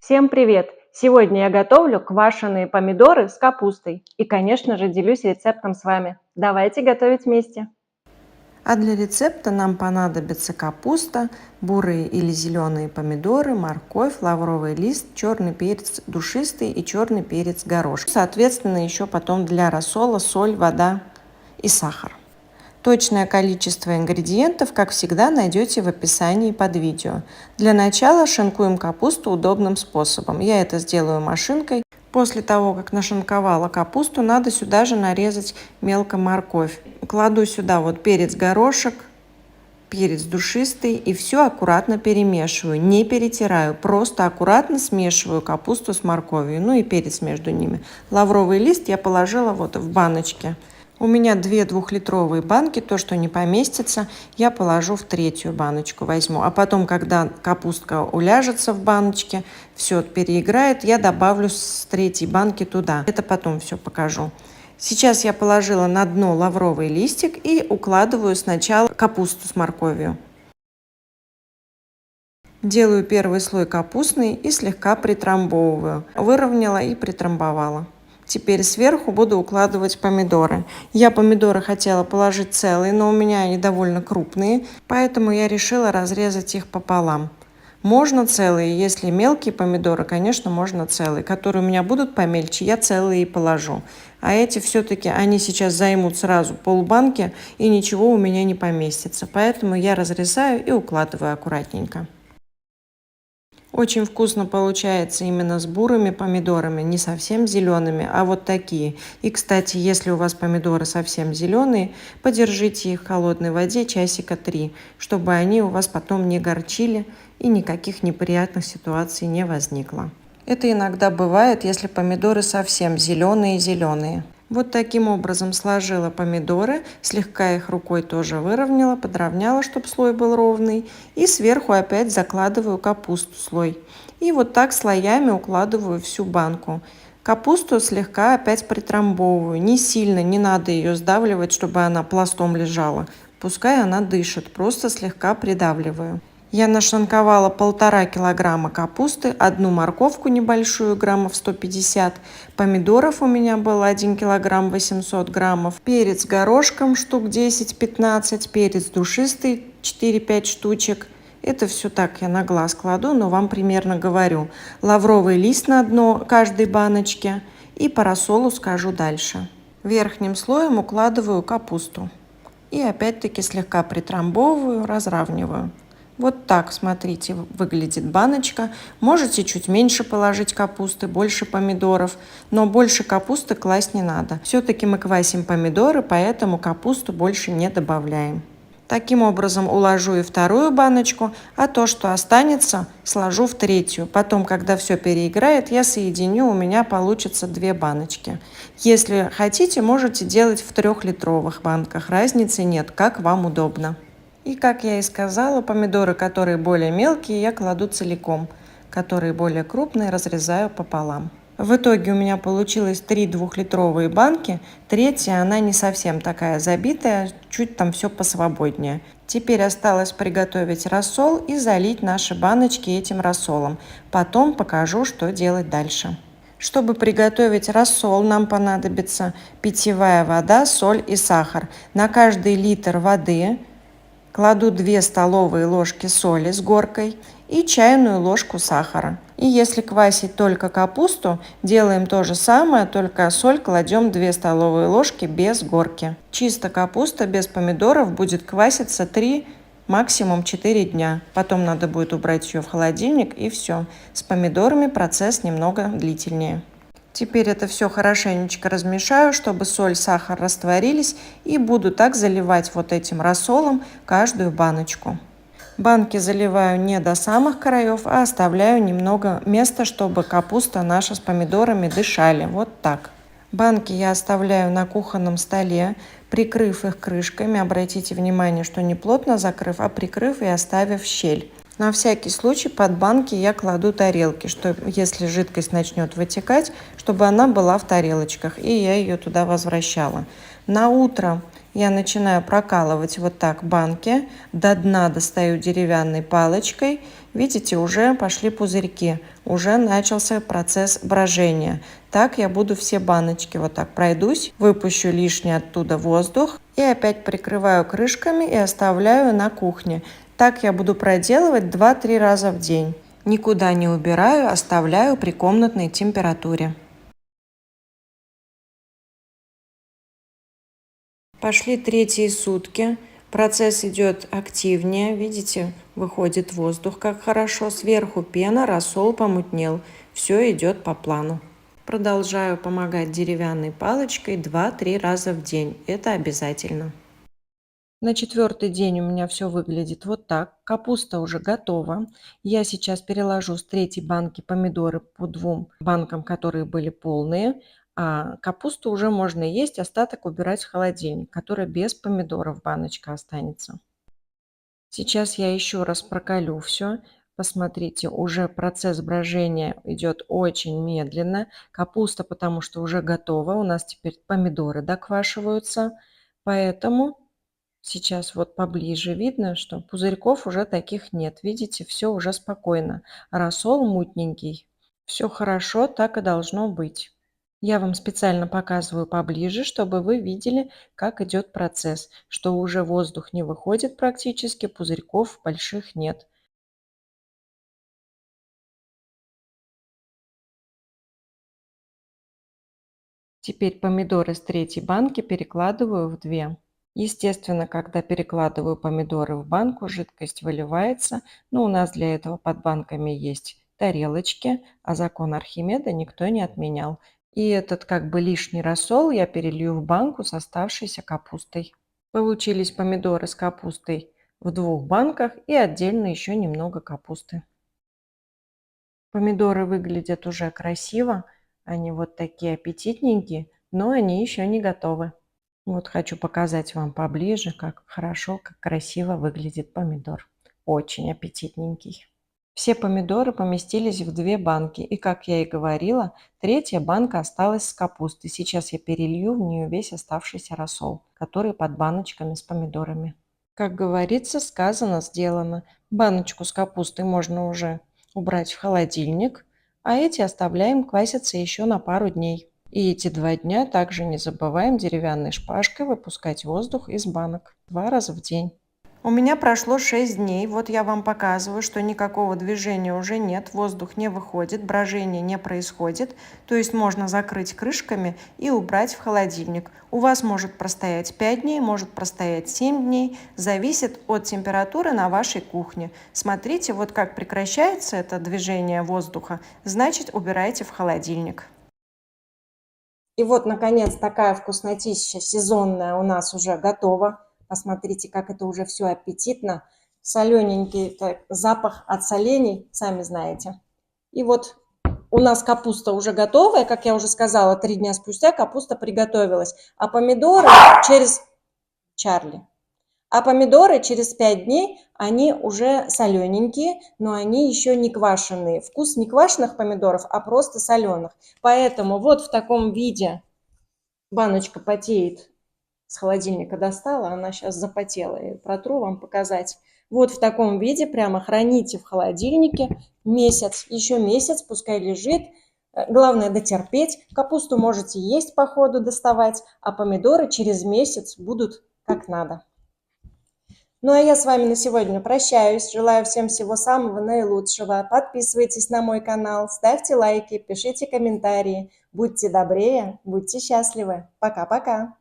Всем привет! Сегодня я готовлю квашеные помидоры с капустой и, конечно же, делюсь рецептом с вами. Давайте готовить вместе. А для рецепта нам понадобится капуста, бурые или зеленые помидоры, морковь, лавровый лист, черный перец душистый и черный перец горошек. Соответственно, еще потом для рассола соль, вода и сахар. Точное количество ингредиентов, как всегда, найдете в описании под видео. Для начала шинкуем капусту удобным способом. Я это сделаю машинкой. После того, как нашинковала капусту, надо сюда же нарезать мелко морковь. Кладу сюда вот перец горошек, перец душистый и все аккуратно перемешиваю. Не перетираю, просто аккуратно смешиваю капусту с морковью, ну и перец между ними. Лавровый лист я положила вот в баночке. У меня 2 двухлитровые банки, то, что не поместится, я положу в 3-ю баночку, возьму. А потом, когда капустка уляжется в баночке, все переиграет, я добавлю с 3-й банки туда. Это потом все покажу. Сейчас я положила на дно лавровый листик и укладываю сначала капусту с морковью. Делаю первый слой капустный и слегка притрамбовываю. Выровняла и притрамбовала. Теперь сверху буду укладывать помидоры. Я помидоры хотела положить целые, но у меня они довольно крупные, поэтому я решила разрезать их пополам. Можно целые, если мелкие помидоры, конечно, можно целые. Которые у меня будут помельче, я целые и положу. А эти все-таки, они сейчас займут сразу полбанки и ничего у меня не поместится. Поэтому я разрезаю и укладываю аккуратненько. Очень вкусно получается именно с бурыми помидорами, не совсем зелеными, а вот такие. И, кстати, если у вас помидоры совсем зеленые, подержите их в холодной воде часика 3, чтобы они у вас потом не горчили и никаких неприятных ситуаций не возникло. Это иногда бывает, если помидоры совсем зеленые-зеленые. Вот таким образом сложила помидоры, слегка их рукой тоже выровняла, подровняла, чтобы слой был ровный. И сверху опять закладываю капусту слой. И вот так слоями укладываю всю банку. Капусту слегка опять притрамбовываю. Не сильно, не надо ее сдавливать, чтобы она пластом лежала. Пускай она дышит, просто слегка придавливаю. Я нашинковала 1,5 килограмма капусты, 1 морковку небольшую, граммов 150, помидоров у меня было 1 килограмм 800 граммов, перец горошком штук 10-15, перец душистый 4-5 штучек. Это все так я на глаз кладу, но вам примерно говорю. Лавровый лист на дно каждой баночки и по рассолу скажу дальше. Верхним слоем укладываю капусту и опять-таки слегка притрамбовываю, разравниваю. Вот так, смотрите, выглядит баночка. Можете чуть меньше положить капусты, больше помидоров, но больше капусты класть не надо. Все-таки мы квасим помидоры, поэтому капусту больше не добавляем. Таким образом уложу и 2-ю баночку, а то, что останется, сложу в 3-ю. Потом, когда все переиграет, я соединю, у меня получится 2 баночки. Если хотите, можете делать в 3-литровых банках, разницы нет, как вам удобно. И, как я и сказала, помидоры, которые более мелкие, я кладу целиком, которые более крупные, разрезаю пополам. В итоге у меня получилось 3 двухлитровые банки, 3-я она не совсем такая забитая, чуть там все посвободнее. Теперь осталось приготовить рассол и залить наши баночки этим рассолом. Потом покажу, что делать дальше. Чтобы приготовить рассол, нам понадобится питьевая вода, соль и сахар. На каждый литр воды кладу 2 столовые ложки соли с горкой и чайную ложку сахара. И если квасить только капусту, делаем то же самое, только соль кладем 2 столовые ложки без горки. Чисто капуста без помидоров будет кваситься 3, максимум 4 дня. Потом надо будет убрать ее в холодильник и все. С помидорами процесс немного длительнее. Теперь это все хорошенечко размешаю, чтобы соль, сахар растворились, и буду так заливать вот этим рассолом каждую баночку. Банки заливаю не до самых краев, а оставляю немного места, чтобы капуста наша с помидорами дышали. Вот так. Банки я оставляю на кухонном столе, прикрыв их крышками. Обратите внимание, что не плотно закрыв, а прикрыв и оставив щель. На всякий случай под банки я кладу тарелки, что если жидкость начнет вытекать, чтобы она была в тарелочках, и я ее туда возвращала. На утро я начинаю прокалывать вот так банки, до дна достаю деревянной палочкой. Видите, уже пошли пузырьки, уже начался процесс брожения. Так я буду все баночки вот так пройдусь, выпущу лишний оттуда воздух и опять прикрываю крышками и оставляю на кухне. Так я буду проделывать 2-3 раза в день. Никуда не убираю, оставляю при комнатной температуре. Пошли третьи сутки. Процесс идет активнее. Видите, выходит воздух, как хорошо. Сверху пена, рассол помутнел. Все идет по плану. Продолжаю помогать деревянной палочкой 2-3 раза в день. Это обязательно. На 4-й день у меня все выглядит вот так. Капуста уже готова. Я сейчас переложу с 3-й банки помидоры по 2 банкам, которые были полные. А капусту уже можно есть, остаток убирать в холодильник, который без помидоров баночка останется. Сейчас я еще раз прокалю все. Посмотрите, уже процесс брожения идет очень медленно. Капуста, потому что уже готова. У нас теперь помидоры доквашиваются. Поэтому сейчас вот поближе видно, что пузырьков уже таких нет. Видите, все уже спокойно. Рассол мутненький. Все хорошо, так и должно быть. Я вам специально показываю поближе, чтобы вы видели, как идет процесс, что уже воздух не выходит практически, пузырьков больших нет. Теперь помидоры с 3-й банки перекладываю в 2. Естественно, когда перекладываю помидоры в банку, жидкость выливается, но у нас для этого под банками есть тарелочки, а закон Архимеда никто не отменял. И этот как бы лишний рассол я перелью в банку с оставшейся капустой. Получились помидоры с капустой в 2 банках и отдельно еще немного капусты. Помидоры выглядят уже красиво, они вот такие аппетитненькие, но они еще не готовы. Вот хочу показать вам поближе, как хорошо, как красиво выглядит помидор. Очень аппетитненький. Все помидоры поместились в 2 банки. И, как я и говорила, 3-я банка осталась с капустой. Сейчас я перелью в нее весь оставшийся рассол, который под баночками с помидорами. Как говорится, сказано, сделано. Баночку с капустой можно уже убрать в холодильник, а эти оставляем кваситься еще на пару дней. И эти 2 дня также не забываем деревянной шпажкой выпускать воздух из банок 2 раза в день. У меня прошло 6 дней. Вот я вам показываю, что никакого движения уже нет, воздух не выходит, брожение не происходит. То есть можно закрыть крышками и убрать в холодильник. У вас может простоять 5 дней, может простоять 7 дней. Зависит от температуры на вашей кухне. Смотрите, вот как прекращается это движение воздуха, значит убирайте в холодильник. И вот, наконец, такая вкуснотища сезонная у нас уже готова. Посмотрите, как это уже все аппетитно. Солененький запах от солений, сами знаете. И вот у нас капуста уже готовая, как я уже сказала, 3 дня спустя капуста приготовилась. А помидоры через... Чарли. А помидоры через 5 дней, они уже солененькие, но они еще не квашеные. Вкус не квашеных помидоров, а просто соленых. Поэтому вот в таком виде баночка потеет. С холодильника достала, она сейчас запотела. И протру вам показать. Вот в таком виде прямо храните в холодильнике месяц. Еще месяц пускай лежит. Главное дотерпеть. Капусту можете есть по ходу доставать, а помидоры через месяц будут как надо. Ну а я с вами на сегодня прощаюсь. Желаю всем всего самого наилучшего. Подписывайтесь на мой канал, ставьте лайки, пишите комментарии. Будьте добрее, будьте счастливы. Пока-пока.